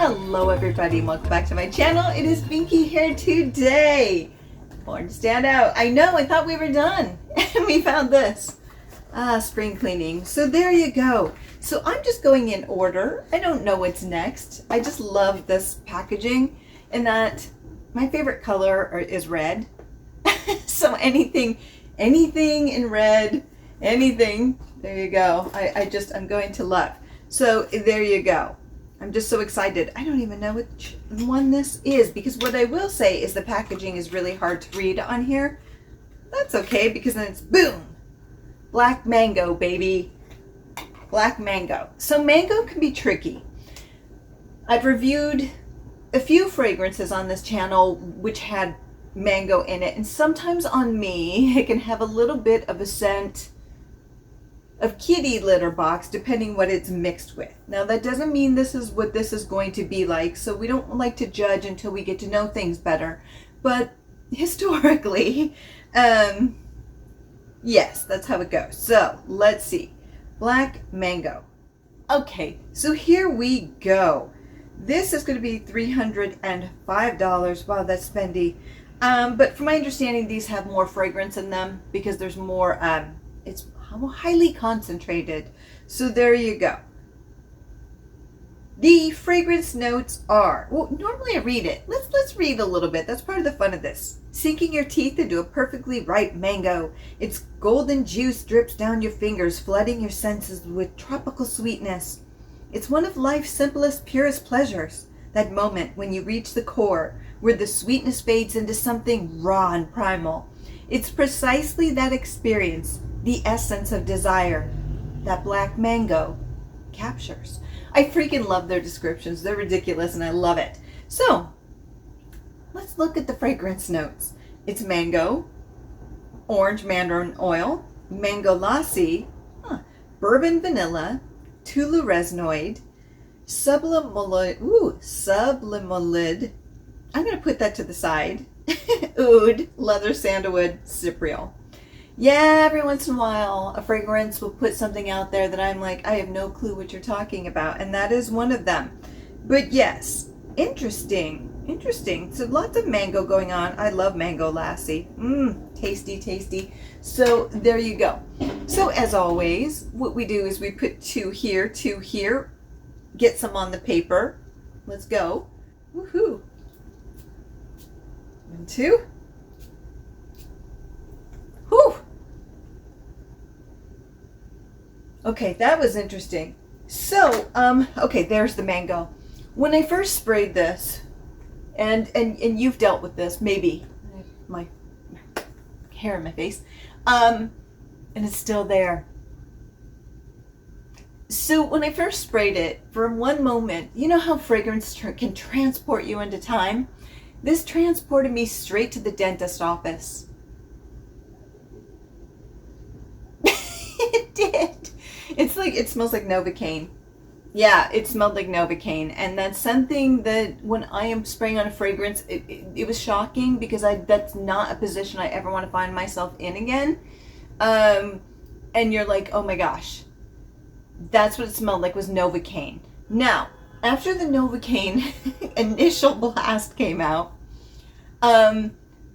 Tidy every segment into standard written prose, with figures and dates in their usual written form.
Hello everybody and welcome back to my channel. It is Binky here today. Born to stand out. I know, I thought we were done and we found this. Spring cleaning. So there you go. So I'm just going in order. I don't know what's next. I just love this packaging and that my favorite color is red. So anything in red, anything, there you go. I'm going to love. So there you go. I'm just so excited. I don't even know which one this is because what I will say is the packaging is really hard to read on here. That's okay because then it's boom. Black mango, baby. Black mango. So mango can be tricky. I've reviewed a few fragrances on this channel which had mango in it, and sometimes on me it can have a little bit of a scent of kitty litter box depending what it's mixed with. Now that doesn't mean this is what this is going to be like, so we don't like to judge until we get to know things better, but historically yes, that's how it goes. So let's see. Black mango. Okay, so here we go. This is going to be $305. Wow, that's spendy. But from my understanding, these have more fragrance in them because there's more, it's highly concentrated. So there you go. The fragrance notes are, well, normally I read it. Let's read a little bit. That's part of the fun of this. Sinking your teeth into a perfectly ripe mango. Its golden juice drips down your fingers, flooding your senses with tropical sweetness. It's one of life's simplest, purest pleasures. That moment when you reach the core, where the sweetness fades into something raw and primal. It's precisely that experience, the essence of desire, that black mango captures. I freaking love their descriptions. They're ridiculous and I love it. So let's look at the fragrance notes. It's mango, orange mandarin oil, mango lassi, bourbon vanilla, tulu resinoid, sublimalid. I'm going to put that to the side. Oud, leather sandalwood, cypriol. Yeah, every once in a while, a fragrance will put something out there that I'm like, I have no clue what you're talking about. And that is one of them. But yes, interesting. So lots of mango going on. I love mango lassi. Tasty, tasty. So there you go. So as always, what we do is we put two here, get some on the paper. Let's go. Woohoo. 1, 2. Whew. Okay, that was interesting. So, okay, there's the mango. When I first sprayed this, and you've dealt with this, maybe, my hair in my face, and it's still there. So when I first sprayed it, for one moment, you know how fragrance can transport you into time? This transported me straight to the dentist office. It did. It's like, it smells like Novocaine. Yeah, it smelled like Novocaine. And that's something that when I am spraying on a fragrance, it was shocking because that's not a position I ever want to find myself in again. And you're like, oh my gosh. That's what it smelled like, was Novocaine. Now, after the Novocaine initial blast came out,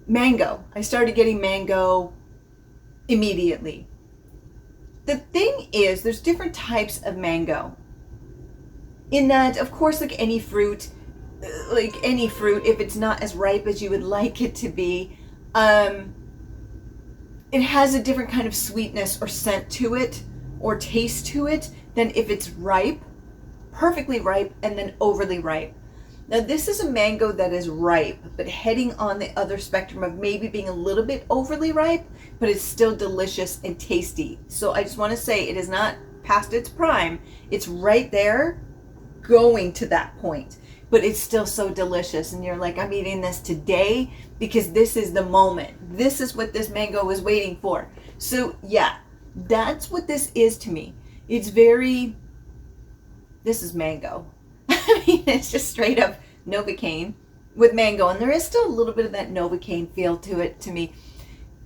mango. I started getting mango immediately. The thing is, there's different types of mango. In that, of course, like any fruit, if it's not as ripe as you would like it to be, it has a different kind of sweetness or scent to it, or taste to it, than if it's ripe, perfectly ripe, and then overly ripe. Now this is a mango that is ripe, but heading on the other spectrum of maybe being a little bit overly ripe, but it's still delicious and tasty. So I just want to say it is not past its prime. It's right there, going to that point, but it's still so delicious. And you're like, I'm eating this today because this is the moment. This is what this mango was waiting for. So yeah, that's what this is to me. It's very, this is mango. I mean, it's just straight up Novocaine with mango, and there is still a little bit of that Novocaine feel to it to me.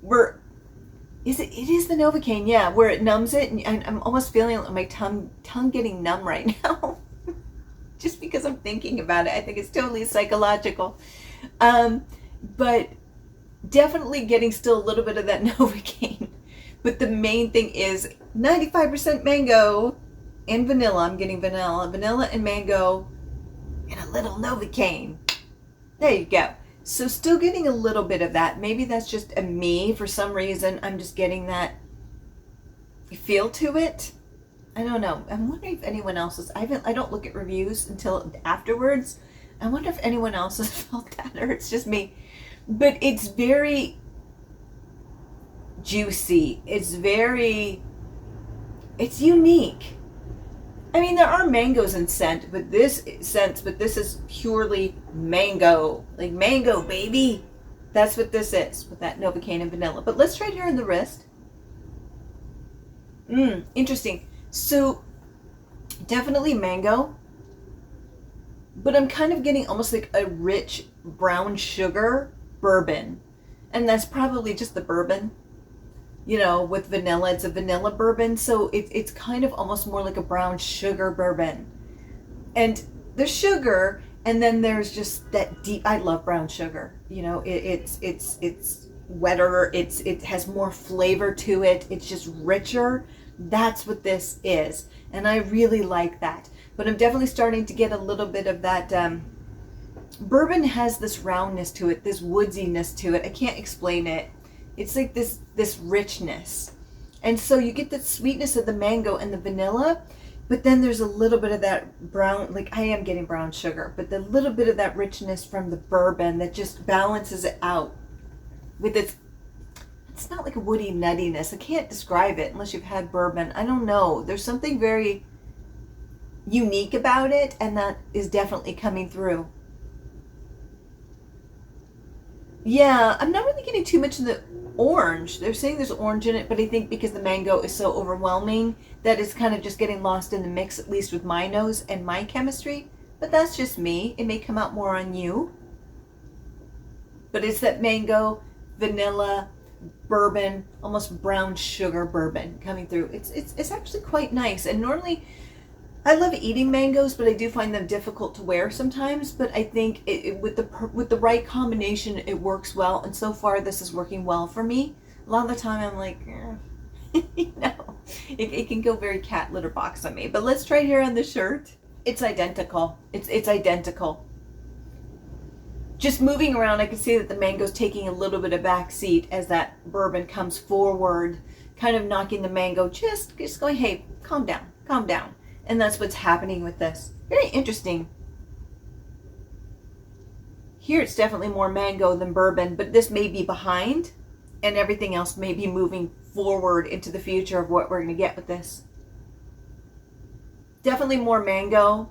It is the Novocaine, yeah, where it numbs it, and I'm almost feeling my tongue getting numb right now. just because I'm thinking about it. I think it's totally psychological. But definitely getting still a little bit of that Novocaine. But the main thing is 95% mango and vanilla. I'm getting vanilla and mango and a little Novocaine. There you go. So still getting a little bit of that. Maybe that's just a me. For some reason, I'm just getting that feel to it. I don't know. I'm wondering if anyone else is. I don't look at reviews until afterwards. I wonder if anyone else has felt that, or it's just me. But it's very juicy. It's unique. I mean, there are mangoes in scent, but this is purely mango. Like mango, baby. That's what this is with that Novocaine and vanilla. But let's try it here on the wrist. Interesting. So definitely mango, but I'm kind of getting almost like a rich brown sugar bourbon. And that's probably just the bourbon. You know, with vanilla, it's a vanilla bourbon, so it's kind of almost more like a brown sugar bourbon. And there's sugar, and then there's just that deep. I love brown sugar. You know, it's wetter. It has more flavor to it. It's just richer. That's what this is, and I really like that. But I'm definitely starting to get a little bit of that. Bourbon has this roundness to it, this woodsiness to it. I can't explain it. It's like this richness. And so you get the sweetness of the mango and the vanilla, but then there's a little bit of that brown, like I am getting brown sugar, but the little bit of that richness from the bourbon that just balances it out with it's not like a woody nuttiness. I can't describe it unless you've had bourbon. I don't know. There's something very unique about it, and that is definitely coming through. Yeah, I'm not really getting too much of the orange. They're saying there's orange in it, but I think because the mango is so overwhelming that it's kind of just getting lost in the mix, at least with my nose and my chemistry. But that's just me. It may come out more on you. But it's that mango, vanilla, bourbon, almost brown sugar bourbon coming through. It's actually quite nice. And normally I love eating mangoes, but I do find them difficult to wear sometimes. But I think with the right combination, it works well. And so far, this is working well for me. A lot of the time, I'm like, it can go very cat litter box on me. But let's try here on the shirt. It's identical. It's identical. Just moving around, I can see that the mango's taking a little bit of back seat as that bourbon comes forward, kind of knocking the mango, just going, hey, calm down, calm down. And that's what's happening with this. Very interesting. Here it's definitely more mango than bourbon, but this may be behind, and everything else may be moving forward into the future of what we're going to get with this. Definitely more mango.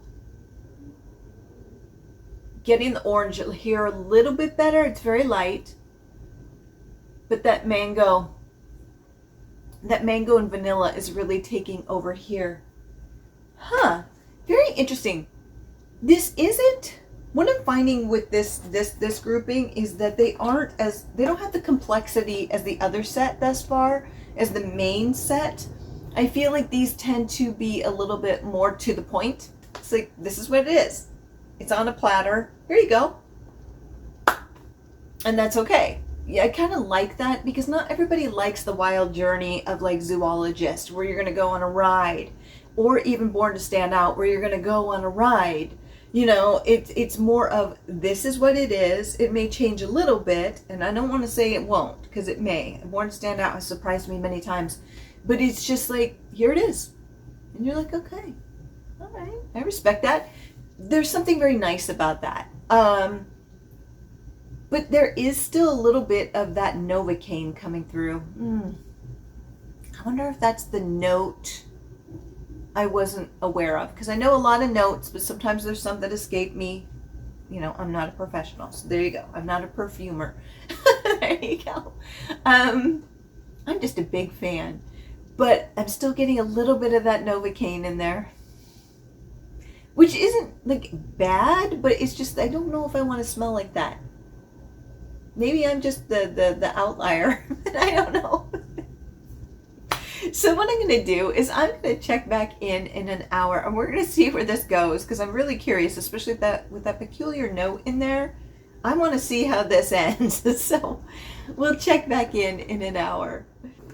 Getting the orange here a little bit better. It's very light. But that mango and vanilla is really taking over here. Huh. Very interesting. This isn't, what I'm finding with this grouping is that they don't have the complexity as the other set thus far, as the main set. I feel like these tend to be a little bit more to the point. It's like, this is what it is. It's on a platter. Here you go. And that's okay. Yeah, I kind of like that because not everybody likes the wild journey of like Zoologist, where you're going to go on a ride, or even Born to Stand Out, where you're going to go on a ride. You know, it's more of, this is what it is. It may change a little bit, and I don't want to say it won't, because it may. Born to Stand Out has surprised me many times. But it's just like, here it is. And you're like, okay, all right, I respect that. There's something very nice about that. But there is still a little bit of that Novocaine coming through. I wonder if that's the note I wasn't aware of. Because I know a lot of notes, but sometimes there's some that escape me. You know, I'm not a professional. So there you go. I'm not a perfumer. There you go. I'm just a big fan. But I'm still getting a little bit of that Novocaine in there. Which isn't like bad, but it's just, I don't know if I want to smell like that. Maybe I'm just the outlier. I don't know. So what I'm going to do is I'm going to check back in an hour, and we're going to see where this goes, because I'm really curious, especially with that peculiar note in there. I want to see how this ends. So we'll check back in an hour.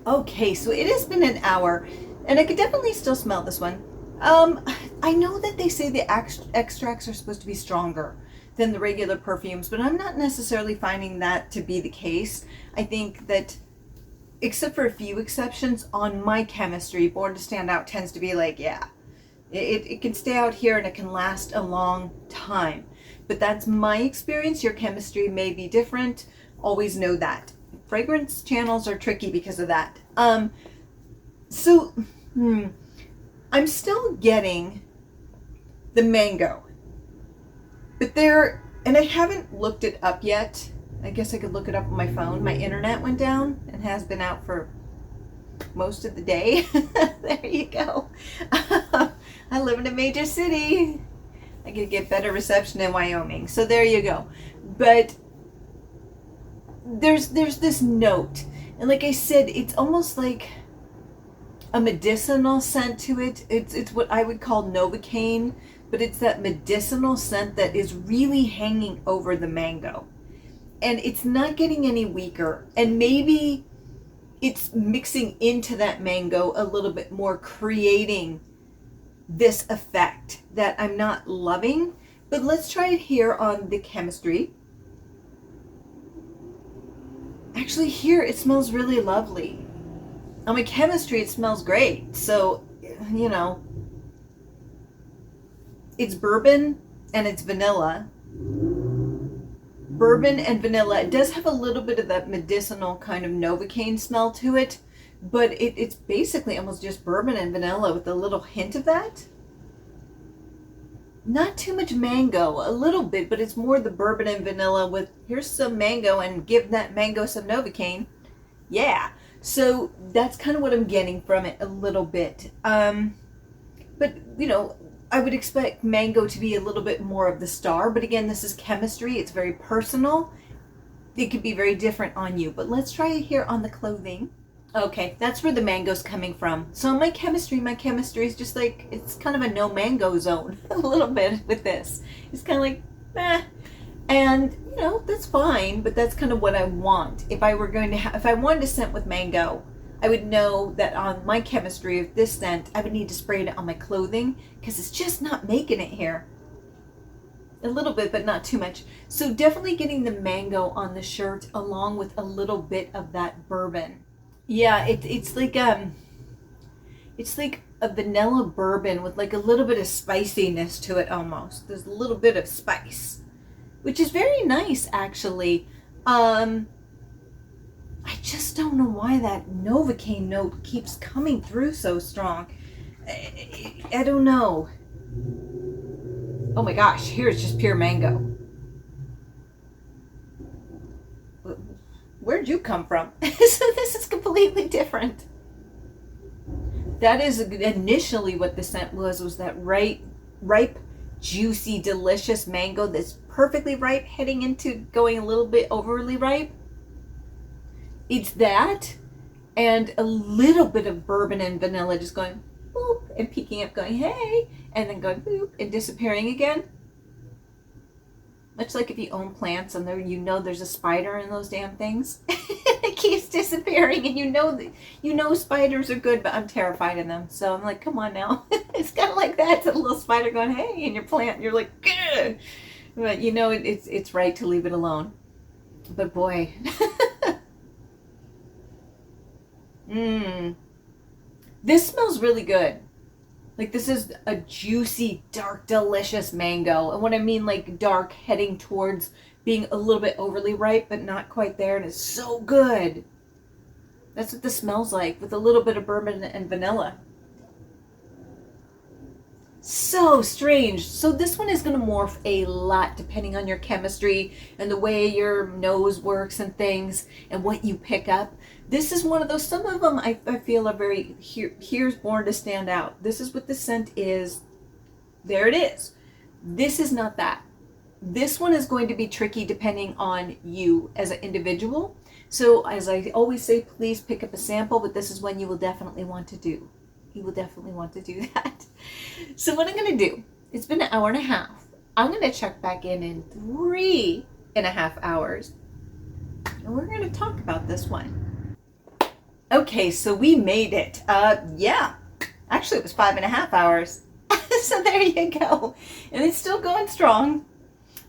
Okay, so it has been an hour, and I could definitely still smell this one. I know that they say the extracts are supposed to be stronger than the regular perfumes, but I'm not necessarily finding that to be the case. I think that, except for a few exceptions, on my chemistry, Born to Stand Out tends to be like, yeah, it can stay out here and it can last a long time. But that's my experience. Your chemistry may be different. Always know that. Fragrance channels are tricky because of that. I'm still getting the mango, but and I haven't looked it up yet. I guess I could look it up on my phone. My internet went down and has been out for most of the day. There you go. I live in a major city. I could get better reception in Wyoming. So there you go. But there's this note. And like I said, it's almost like a medicinal scent to it. It's what I would call Novocaine, but it's that medicinal scent that is really hanging over the mango. And it's not getting any weaker. And maybe it's mixing into that mango a little bit more, creating this effect that I'm not loving. But let's try it here on the chemistry. Actually, here it smells really lovely. On my chemistry, it smells great. So, you know, it's bourbon and it's vanilla. Bourbon and vanilla. It does have a little bit of that medicinal kind of Novocaine smell to it, but it's basically almost just bourbon and vanilla with a little hint of that. Not too much mango, a little bit, but it's more the bourbon and vanilla with, here's some mango and give that mango some Novocaine. Yeah. So that's kind of what I'm getting from it a little bit. But, you know, I would expect mango to be a little bit more of the star. But again, this is chemistry. It's very personal. It could be very different on you. But let's try it here on the clothing. Okay, that's where the mango's coming from. So my chemistry is just like, it's kind of a no mango zone a little bit with this. It's kind of like, eh. And, you know, that's fine, but that's kind of what I want. If I were going to if I wanted a scent with mango, I would know that on my chemistry of this scent, I would need to spray it on my clothing, because it's just not making it here. A little bit, but not too much. So definitely getting the mango on the shirt along with a little bit of that bourbon. Yeah, it's like a vanilla bourbon with like a little bit of spiciness to it almost. There's a little bit of spice, which is very nice, actually. I just don't know why that Novocaine note keeps coming through so strong. I don't know. Oh my gosh, here it's just pure mango. Where'd you come from? So this is completely different. That is initially what the scent was that ripe, juicy, delicious mango that's perfectly ripe, heading into going a little bit overly ripe. It's that, and a little bit of bourbon and vanilla just going boop and peeking up, going hey, and then going boop and disappearing again. Much like if you own plants and there, you know there's a spider in those damn things. It keeps disappearing, and you know spiders are good, but I'm terrified of them. So I'm like, come on now. It's kind of like that. It's a little spider going hey in your plant, and you're like, gah! But you know it's right to leave it alone. But boy. This smells really good. Like, this is a juicy, dark, delicious mango. And what I mean, like, dark, heading towards being a little bit overly ripe, but not quite there. And it's so good. That's what this smells like, with a little bit of bourbon and vanilla. So strange. So this one is going to morph a lot depending on your chemistry and the way your nose works and things and what you pick up. This is one of those, some of them I feel are very, here's Born to Stand Out. This is what the scent is. There it is. This is not that. This one is going to be tricky depending on you as an individual, So as I always say, please pick up a sample, but this is one you will definitely want to do. You will definitely want to do that. So what I'm going to do, it's been an hour and a half. I'm going to check back in 3.5 hours, and we're going to talk about this one. Okay, so we made it. Yeah, actually it was 5.5 hours. So there you go. And it's still going strong.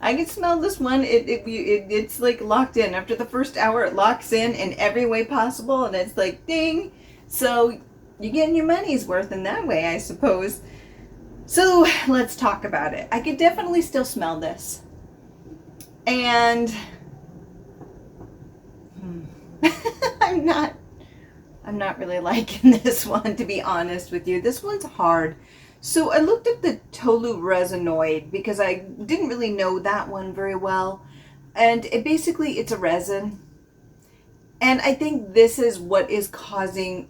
I can smell this one. It's like locked in. After the first hour, it locks in every way possible, and it's like ding. So you're getting your money's worth in that way, I suppose. So let's talk about it. I could definitely still smell this. And I'm not really liking this one, to be honest with you. This one's hard. So I looked up the toluresinoid because I didn't really know that one very well. And it's a resin. And I think this is what is causing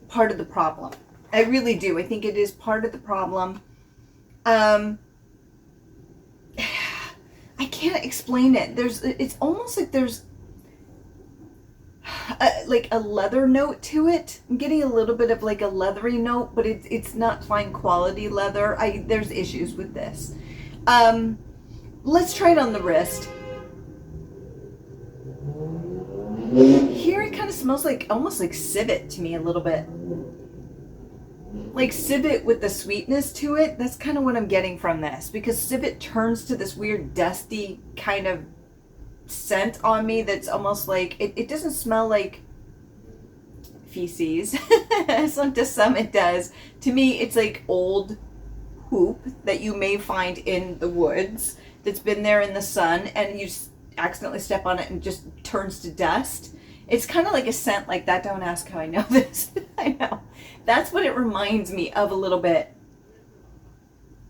part of the problem. I really do. I think it is part of the problem. I can't explain it. It's almost like there's like a leather note to it. I'm getting a little bit of like a leathery note, but it's not fine quality leather. There's issues with this. Let's try it on the wrist. Here it kind of smells like almost like civet to me a little bit. Like civet with the sweetness to it. That's kind of what I'm getting from this, because civet turns to this weird dusty kind of scent on me that's almost like it doesn't smell like feces. To some it does. To me it's like old poop that you may find in the woods that's been there in the sun, and you accidentally step on it and just turns to dust. It's kind of like a scent like that. Don't ask how I know this. I know. That's what it reminds me of a little bit.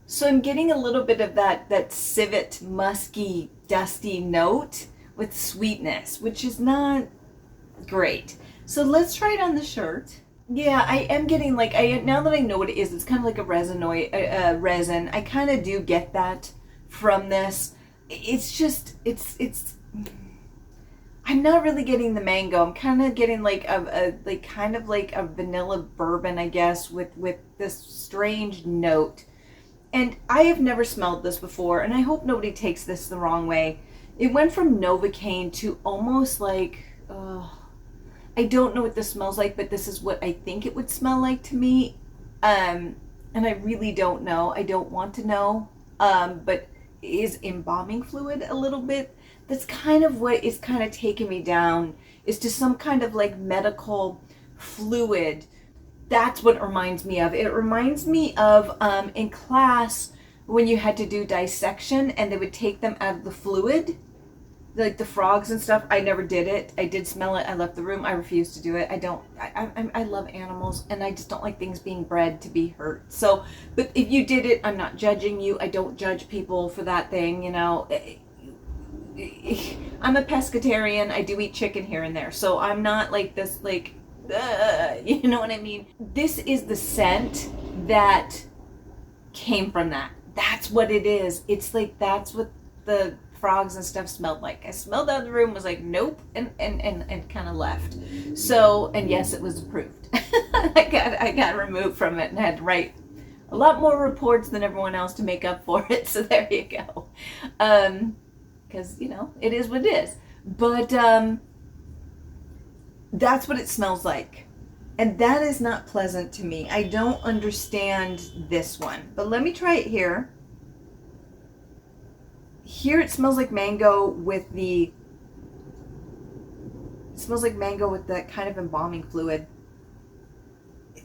So I'm getting a little bit of that civet, musky, dusty note with sweetness, which is not great. So let's try it on the shirt. Yeah, I am getting like, now that I know what it is, it's kind of like a resin. I kind of do get that from this. It's just, I'm not really getting the mango. I'm kind of getting like kind of like a vanilla bourbon, I guess, with this strange note. And I have never smelled this before, and I hope nobody takes this the wrong way. It went from Novocaine to almost like, I don't know what this smells like, but this is what I think it would smell like to me. And I really don't know. I don't want to know. But is embalming fluid a little bit? That's kind of what is kind of taking me down, is to some kind of like medical fluid. That's what it reminds me of. It reminds me of in class when you had to do dissection and they would take them out of the fluid, like the frogs and stuff. I never did it. I did smell it. I left the room. I refused to do it. I love animals, and I just don't like things being bred to be hurt. So, but if you did it, I'm not judging you. I don't judge people for that thing, you know. I'm a pescatarian. I do eat chicken here and there. So I'm not like this, like, you know what I mean? This is the scent that came from that. That's what it is. It's like, that's what the frogs and stuff smelled like. I smelled out of the room, was like, nope, and kind of left. So, and yes, it was approved. I got removed from it and had to write a lot more reports than everyone else to make up for it. So there you go. Because, you know, it is what it is. But that's what it smells like. And that is not pleasant to me. I don't understand this one. But let me try it here. Here it smells like mango with the... It smells like mango with that kind of embalming fluid.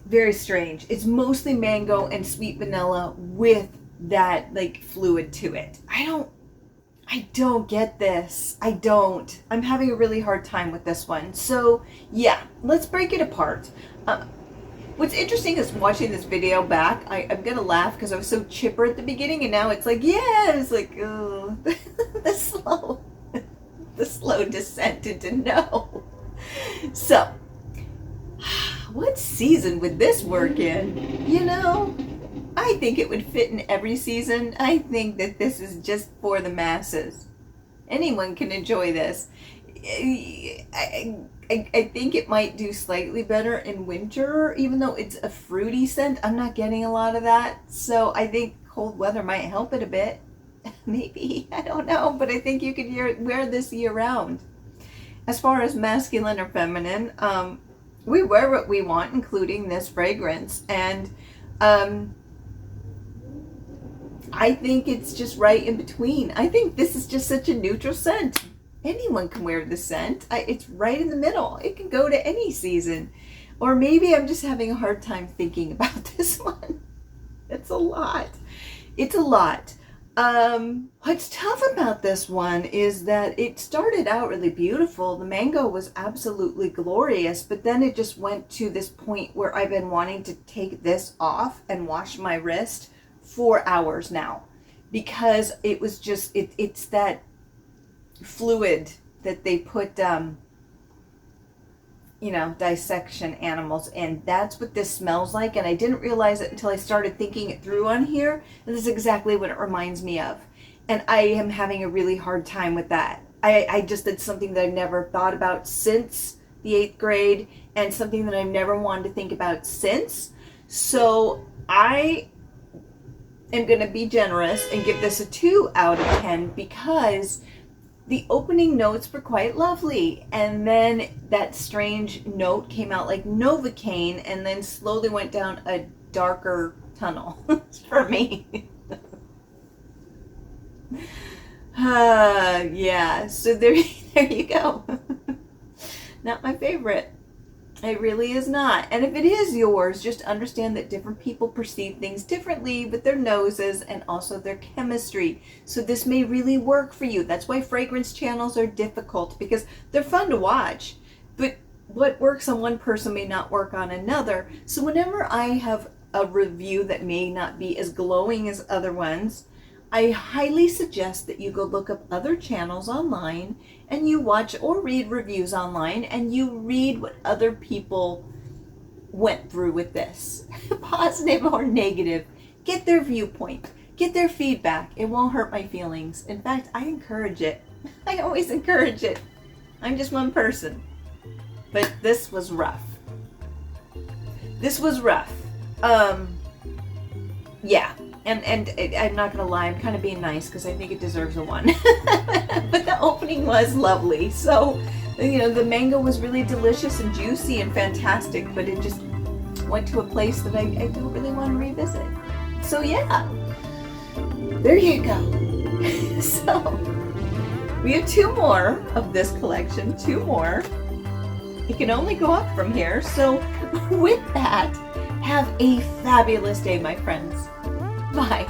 Very strange. It's mostly mango and sweet vanilla with that, like, fluid to it. I don't get this. I don't. I'm having a really hard time with this one. So, yeah, let's break it apart. What's interesting is watching this video back, I'm going to laugh because I was so chipper at the beginning, and now it's like, yeah, it's like, oh, the slow descent into no. So, what season would this work in? You know? I think it would fit in every season. I think that this is just for the masses. Anyone can enjoy this. I think it might do slightly better in winter, even though it's a fruity scent. I'm not getting a lot of that. So I think cold weather might help it a bit. Maybe, I don't know, but I think you could wear this year round. As far as masculine or feminine, we wear what we want, including this fragrance. And I think it's just right in between. I think this is just such a neutral scent. Anyone can wear this scent. It's right in the middle. It can go to any season. Or maybe I'm just having a hard time thinking about this one. It's a lot. It's a lot. What's tough about this one is that it started out really beautiful. The mango was absolutely glorious, but then it just went to this point where I've been wanting to take this off and wash my wrist for hours now, because it was just, it's that fluid that they put, dissection animals in. That's what this smells like, and I didn't realize it until I started thinking it through on here, and this is exactly what it reminds me of. And I am having a really hard time with that. I just did something that I've never thought about since the 8th grade, and something that I've never wanted to think about since. So I am going to be generous and give this a 2 out of 10, because the opening notes were quite lovely, and then that strange note came out like Novocaine, and then slowly went down a darker tunnel for me. Yeah, so there you go. Not my favorite. It really is not. And if it is yours, just understand that different people perceive things differently with their noses and also their chemistry. So this may really work for you. That's why fragrance channels are difficult, because they're fun to watch, but what works on one person may not work on another. So whenever I have a review that may not be as glowing as other ones, I highly suggest that you go look up other channels online, and you watch or read reviews online, and you read what other people went through with this, positive or negative. Get their viewpoint, get their feedback. It won't hurt my feelings. In fact, I encourage it. I always encourage it. I'm just one person. But this was rough. This was rough. Yeah. And I'm not going to lie, I'm kind of being nice because I think it deserves a 1. But the opening was lovely. So, the mango was really delicious and juicy and fantastic, but it just went to a place that I don't really want to revisit. So yeah, there you go. So, we have 2 more of this collection, 2 more. It can only go up from here. So with that, have a fabulous day, my friends. Bye.